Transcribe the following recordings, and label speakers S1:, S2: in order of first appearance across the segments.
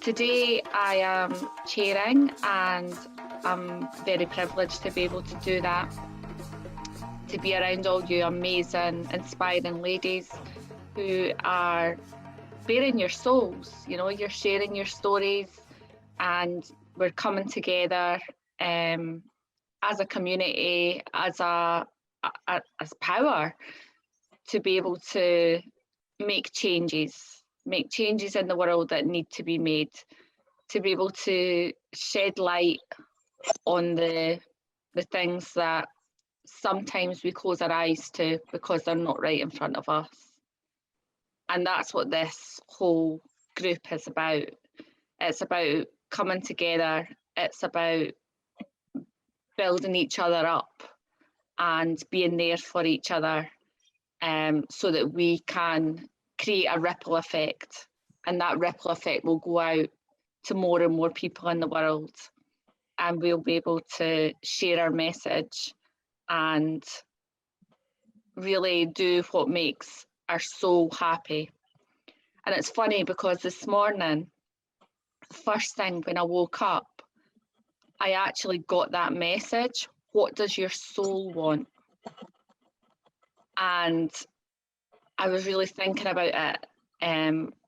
S1: Today I am chairing, and I'm very privileged to be able to do that, to be around all you amazing, inspiring ladies who are bearing your souls. You know, you're sharing your stories, and we're coming together as a community, as power, to be able to make changes in the world that need to be made, to be able to shed light on the things that sometimes we close our eyes to because they're not right in front of us. And that's what this whole group is about. It's about coming together. It's about building each other up and being there for each other, so that we can create a ripple effect, and that ripple effect will go out to more and more people in the world, and we'll be able to share our message and really do what makes our soul happy. And it's funny because this morning, first thing when I woke up, I actually got that message: what does your soul want? And I was really thinking about it.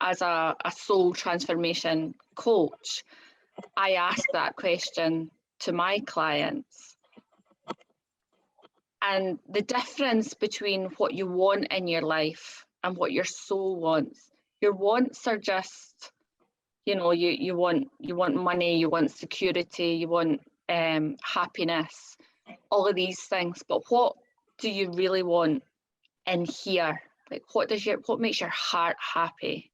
S1: As a soul transformation coach, I ask that question to my clients. And the difference between what you want in your life and what your soul wants, your wants are just, you know, you want money, you want security, you want happiness, all of these things. But what do you really want in here? Like, what makes your heart happy?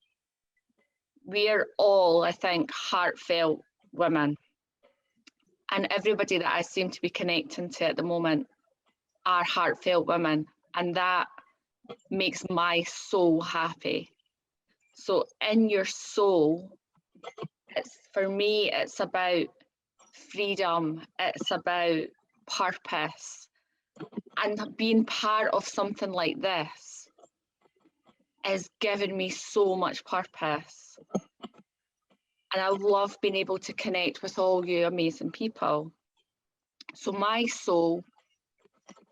S1: We are all, I think, heartfelt women, and everybody that I seem to be connecting to at the moment are heartfelt women, and that makes my soul happy. So in your soul, for me, it's about freedom, it's about purpose, and being part of something like this has given me so much purpose. And I love being able to connect with all you amazing people. So my soul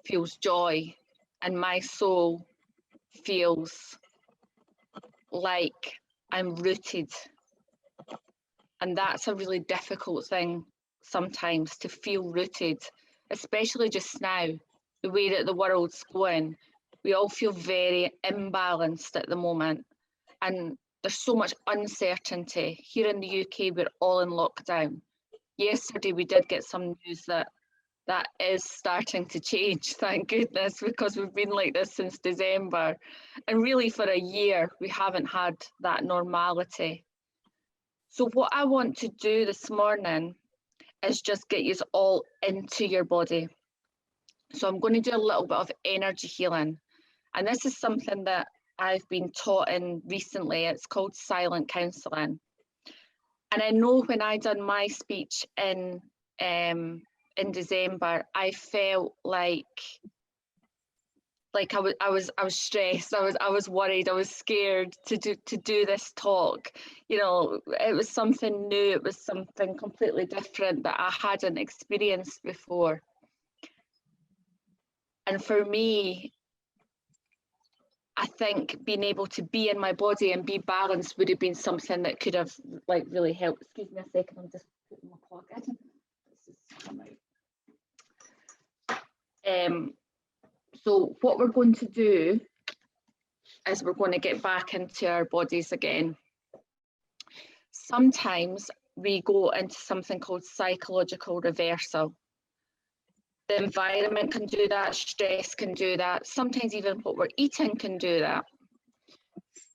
S1: feels joy, and my soul feels like I'm rooted. And that's a really difficult thing sometimes, to feel rooted, especially just now, the way that the world's going. We all feel very imbalanced at the moment, and there's so much uncertainty. Here in the UK, we're all in lockdown. Yesterday, we did get some news that is starting to change, thank goodness, because we've been like this since December. And really for a year, we haven't had that normality. So what I want to do this morning is just get you all into your body. So I'm going to do a little bit of energy healing. And this is something that I've been taught in recently. It's called silent counselling. And I know when I done my speech in December, I felt like I was stressed. I was worried. I was scared to do this talk. You know, it was something new. It was something completely different that I hadn't experienced before. And for me, I think being able to be in my body and be balanced would have been something that could have really helped. Excuse me a second, I'm just putting my clock in. So what we're going to do is we're going to get back into our bodies again. Sometimes we go into something called psychological reversal. The environment can do that, stress can do that, sometimes even what we're eating can do that.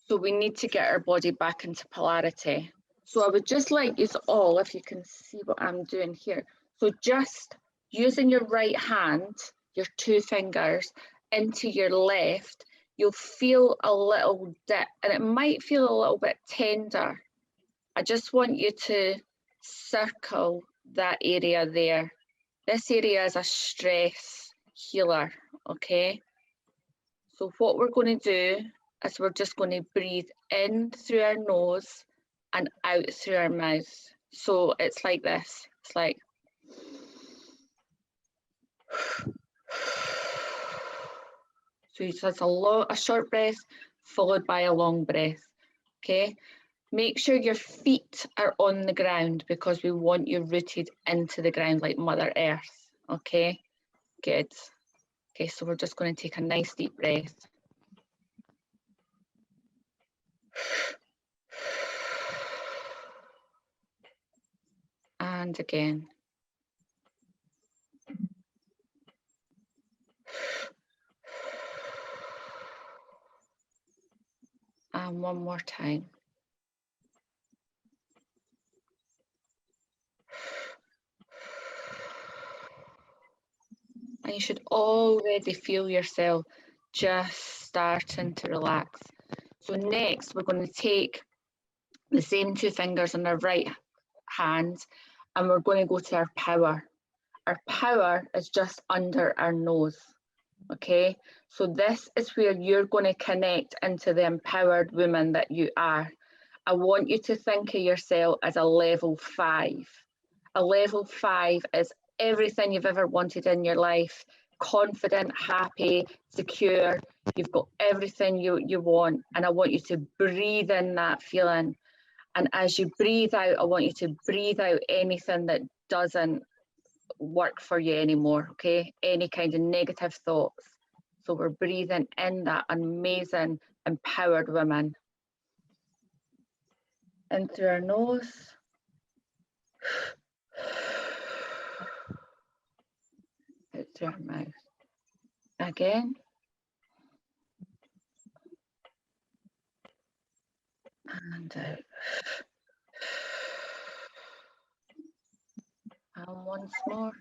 S1: So we need to get our body back into polarity. So I would just like you all, if you can see what I'm doing here, so just using your right hand, your two fingers, into your left, you'll feel a little dip, and it might feel a little bit tender. I just want you to circle that area there. This area is a stress healer, okay? So what we're going to do is we're just going to breathe in through our nose and out through our mouth. So it's like this. It's like so it's just a short breath followed by a long breath. Okay. Make sure your feet are on the ground because we want you rooted into the ground like Mother Earth. Okay. Good. Okay, so we're just going to take a nice deep breath. And again. And one more time. And you should already feel yourself just starting to relax. So next, we're going to take the same two fingers on our right hand and we're going to go to our power. Our power is just under our nose. Okay, so this is where you're going to connect into the empowered woman that you are. I want you to think of yourself as a level 5. A level 5 is everything you've ever wanted in your life. Confident, happy, secure. You've got everything you want. And I want you to breathe in that feeling. And as you breathe out, I want you to breathe out anything that doesn't work for you anymore, okay? Any kind of negative thoughts. So we're breathing in that amazing, empowered woman. In through our nose. Out through our mouth. Again. And out. And once more.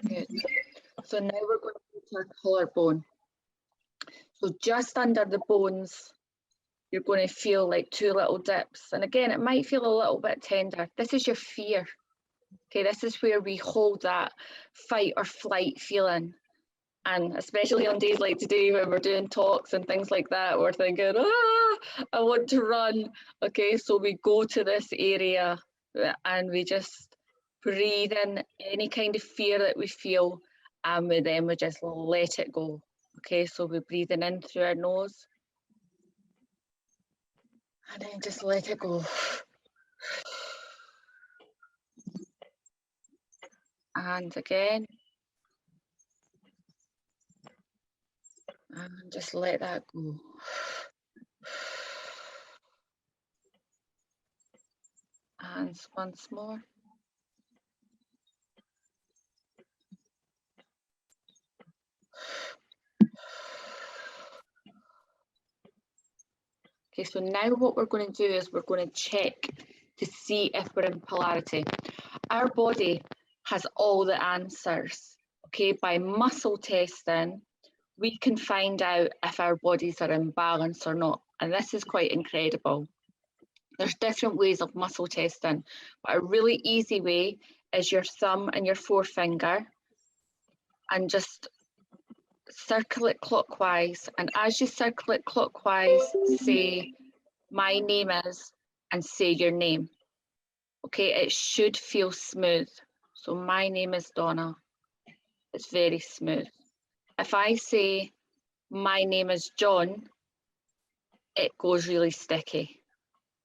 S1: Good. So now we're going to go to our collarbone. So just under the bones, you're going to feel like 2 little dips. And again, it might feel a little bit tender. This is your fear. Okay, this is where we hold that fight or flight feeling. And especially on days like today when we're doing talks and things like that, we're thinking, I want to run. Okay, so we go to this area and we just breathe in any kind of fear that we feel, and then we just let it go. Okay, so we're breathing in through our nose and then just let it go. And again. And just let that go. And once more. Okay, so now what we're going to do is we're going to check to see if we're in polarity. Our body has all the answers. Okay, by muscle testing, we can find out if our bodies are in balance or not. And this is quite incredible. There's different ways of muscle testing, but a really easy way is your thumb and your forefinger and just circle it clockwise. And as you circle it clockwise, say, my name is, and say your name. Okay, it should feel smooth. So my name is Donna. It's very smooth. If I say, my name is John, it goes really sticky.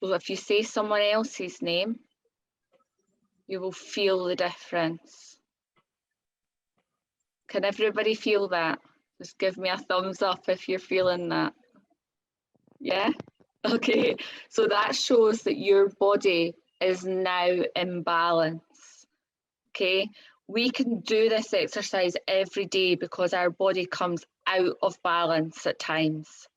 S1: So if you say someone else's name, you will feel the difference. Can everybody feel that? Just give me a thumbs up if you're feeling that. Yeah? Okay, so that shows that your body is now in balance. Okay, we can do this exercise every day because our body comes out of balance at times.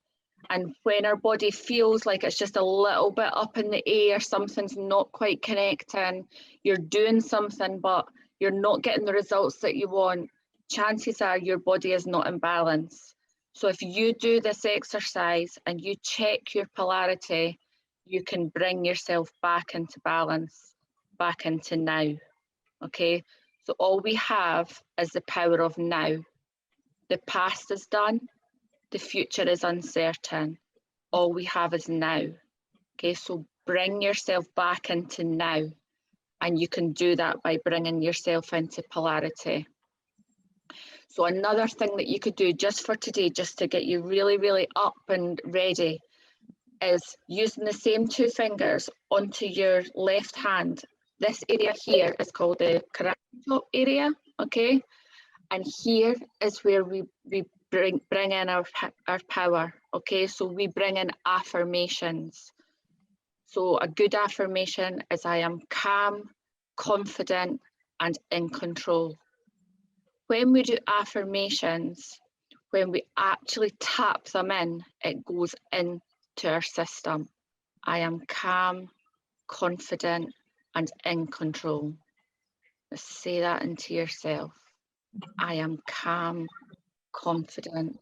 S1: And when our body feels like it's just a little bit up in the air, something's not quite connecting, you're doing something but you're not getting the results that you want, chances are your body is not in balance. So if you do this exercise and you check your polarity, you can bring yourself back into balance, back into now. Okay, So all we have is the power of now. The past is done. The future is uncertain. All we have is now. Okay, so bring yourself back into now. And you can do that by bringing yourself into polarity. So another thing that you could do just for today, just to get you really, really up and ready, is using the same 2 fingers onto your left hand. This area here is called the karate chop area, okay? And here is where we bring in our power, okay? So we bring in affirmations. So a good affirmation is I am calm, confident, and in control. When we do affirmations, when we actually tap them in, it goes into our system. I am calm, confident, and in control. Just say that into yourself. I am calm, confident,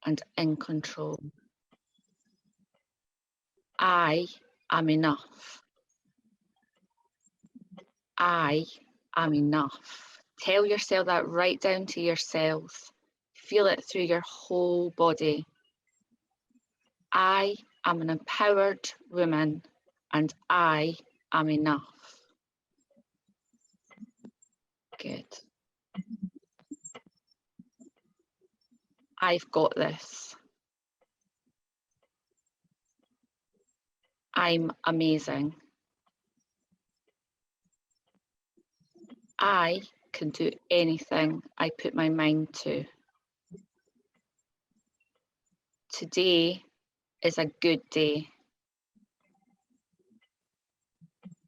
S1: and in control. I am enough. I am enough. Tell yourself that right down to your cells. Feel it through your whole body. I am an empowered woman and I am enough. Good. I've got this. I'm amazing. I can do anything I put my mind to. Today is a good day.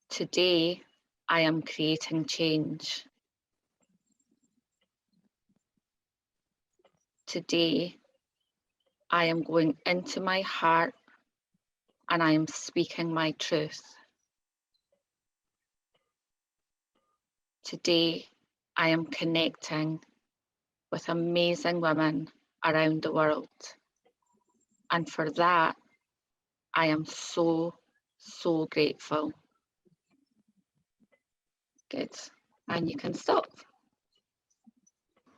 S1: Today, I am creating change. Today, I am going into my heart and I am speaking my truth. Today, I am connecting with amazing women around the world. And for that, I am so, so grateful. Good. And you can stop.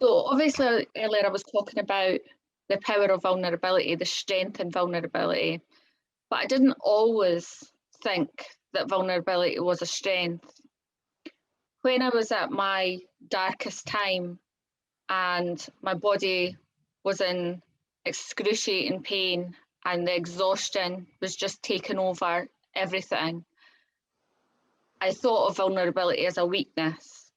S1: So obviously earlier I was talking about the power of vulnerability, the strength in vulnerability, but I didn't always think that vulnerability was a strength. When I was at my darkest time and my body was in excruciating pain and the exhaustion was just taking over everything, I thought of vulnerability as a weakness.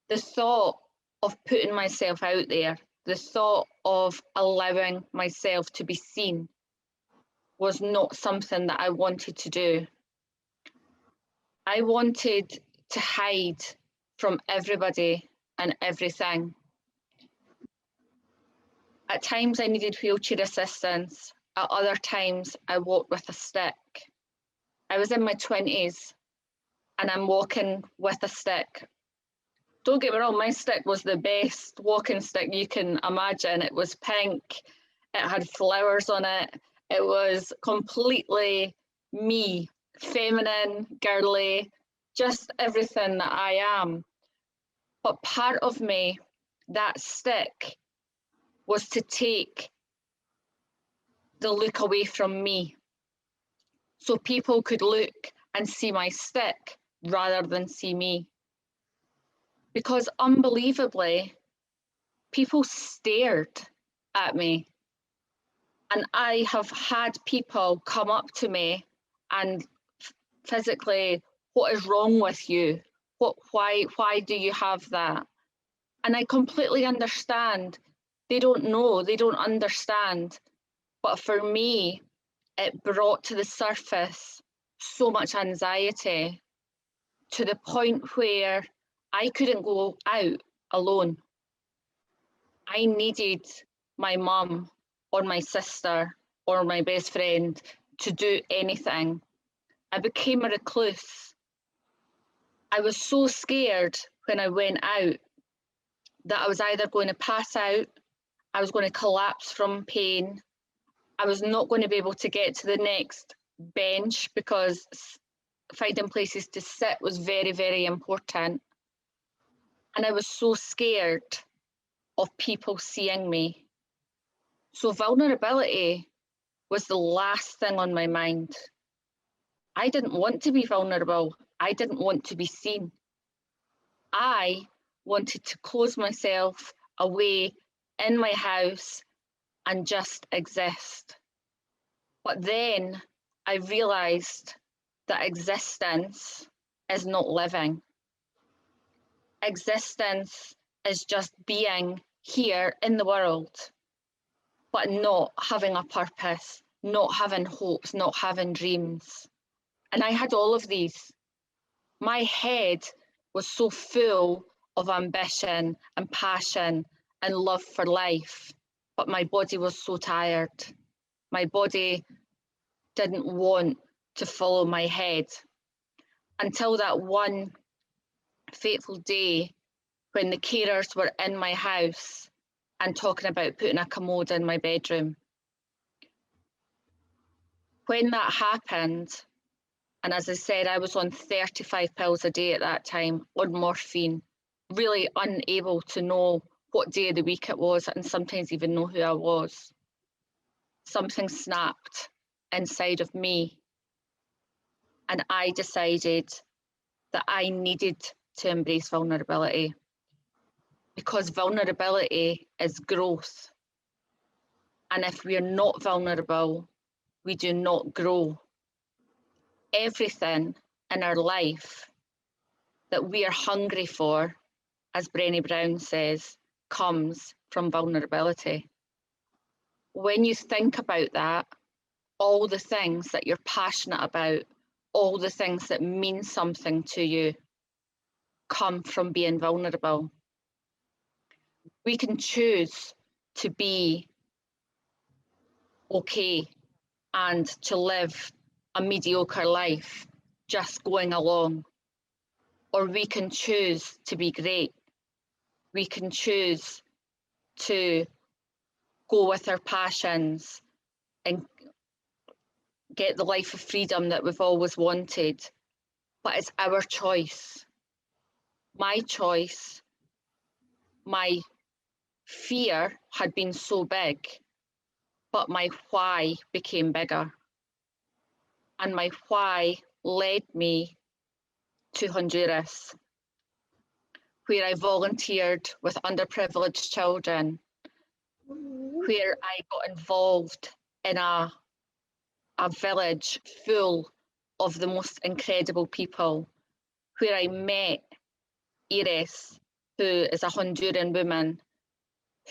S1: The thought of putting myself out there, the thought of allowing myself to be seen was not something that I wanted to do. I wanted to hide from everybody and everything. At times I needed wheelchair assistance. At other times I walked with a stick. I was in my 20s and I'm walking with a stick. Don't get me wrong, my stick was the best walking stick you can imagine. It was pink, it had flowers on it. It was completely me, feminine, girly, just everything that I am. But part of me, that stick, was to take the look away from me. So people could look and see my stick rather than see me. Because unbelievably, people stared at me. And I have had people come up to me and physically, what is wrong with you? Why do you have that? And I completely understand. They don't know, they don't understand. But for me, it brought to the surface so much anxiety to the point where I couldn't go out alone. I needed my mum or my sister or my best friend to do anything. I became a recluse. I was so scared when I went out that I was either going to pass out, I was going to collapse from pain, I was not going to be able to get to the next bench because finding places to sit was very, very important. And I was so scared of people seeing me. So vulnerability was the last thing on my mind. I didn't want to be vulnerable. I didn't want to be seen. I wanted to close myself away in my house and just exist. But then I realised that existence is not living. Existence is just being here in the world, but not having a purpose, not having hopes, not having dreams. And I had all of these. My head was so full of ambition and passion and love for life, but my body was so tired. My body didn't want to follow my head until that one fateful day when the carers were in my house and talking about putting a commode in my bedroom. When that happened, and as I said, I was on 35 pills a day at that time, on morphine, really unable to know what day of the week it was and sometimes even know who I was. Something snapped inside of me, and I decided that I needed to embrace vulnerability, because vulnerability is growth. And if we are not vulnerable, we do not grow. Everything in our life that we are hungry for, as Brené Brown says, comes from vulnerability. When you think about that, all the things that you're passionate about, all the things that mean something to you, come from being vulnerable. We can choose to be okay and to live a mediocre life, just going along. Or we can choose to be great. We can choose to go with our passions and get the life of freedom that we've always wanted. But it's our choice. My choice, my fear had been so big, but my why became bigger. And my why led me to Honduras, where I volunteered with underprivileged children, where I got involved in a village full of the most incredible people, where I met Iris, who is a Honduran woman,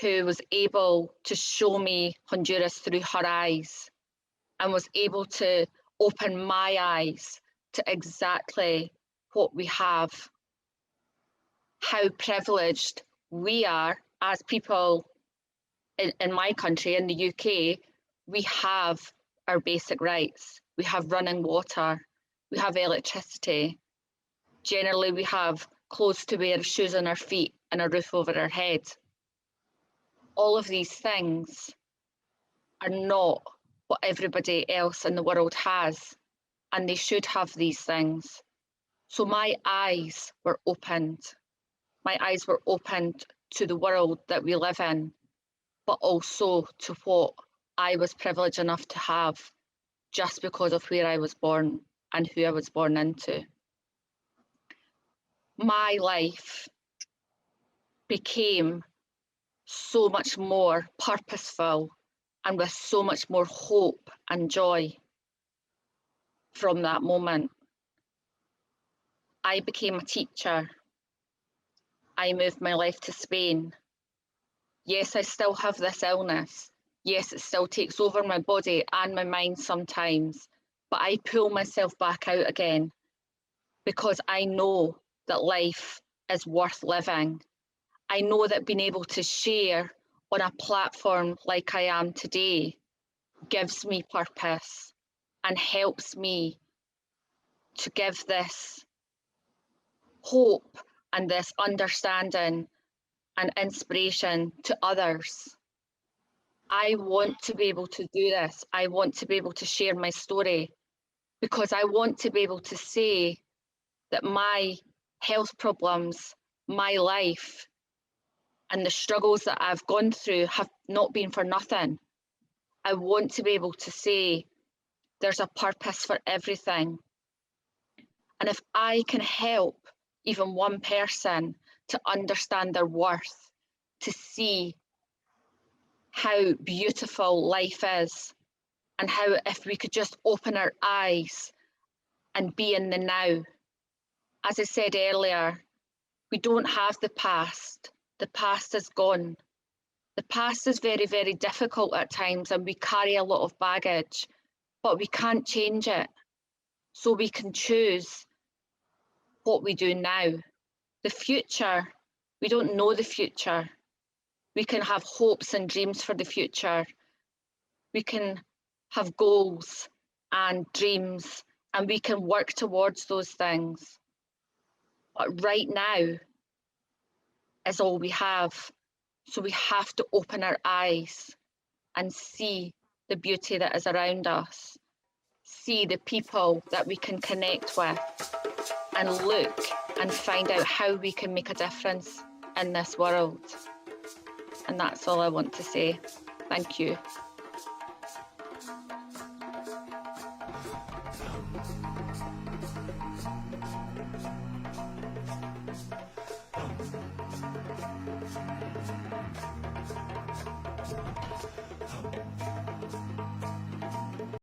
S1: who was able to show me Honduras through her eyes and was able to open my eyes to exactly what we have, how privileged we are as people in my country, in the UK. We have our basic rights. We have running water, we have electricity. Generally, we have clothes to wear, shoes on our feet, and a roof over our head. All of these things are not what everybody else in the world has, and they should have these things. So my eyes were opened. My eyes were opened to the world that we live in, but also to what I was privileged enough to have just because of where I was born and who I was born into. My life became so much more purposeful and with so much more hope and joy from that moment. I became a teacher. I moved my life to Spain. Yes, I still have this illness. Yes, it still takes over my body and my mind sometimes, but I pull myself back out again because I know that life is worth living. I know that being able to share on a platform like I am today gives me purpose and helps me to give this hope and this understanding and inspiration to others. I want to be able to do this. I want to be able to share my story because I want to be able to say that my health problems, my life and the struggles that I've gone through have not been for nothing. I want to be able to say there's a purpose for everything. And if I can help even one person to understand their worth, to see how beautiful life is, and how if we could just open our eyes and be in the now. As I said earlier, we don't have the past. The past is gone. The past is very, very difficult at times, and we carry a lot of baggage, but we can't change it. So we can choose what we do now. The future, we don't know the future. We can have hopes and dreams for the future. We can have goals and dreams, and we can work towards those things. But right now is all we have. So we have to open our eyes and see the beauty that is around us, see the people that we can connect with, and look and find out how we can make a difference in this world. And that's all I want to say. Thank you.